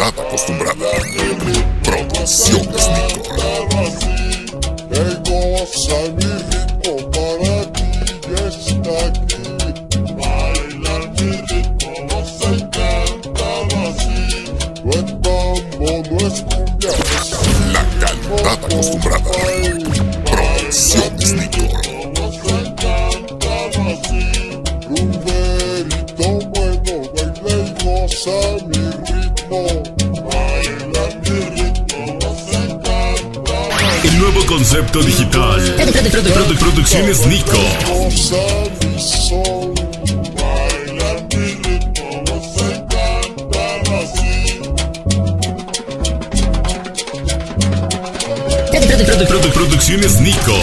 calidad acostumbrada. Producciones Nico. Goza mi ritmo para ti ya está aquí. Bailar mi ritmo nos encanta así. No es mambo, no es cumbia. La calidad acostumbrada. Producciones Nico. Nos encanta así. Rumberito bueno, baila y goza mi ritmo. Bailar mi ritmo nos encanta así. El nuevo concepto digital. Producciones Nico. Goza mi son. Bailar mi ritmo nos encanta así. Producciones Nico.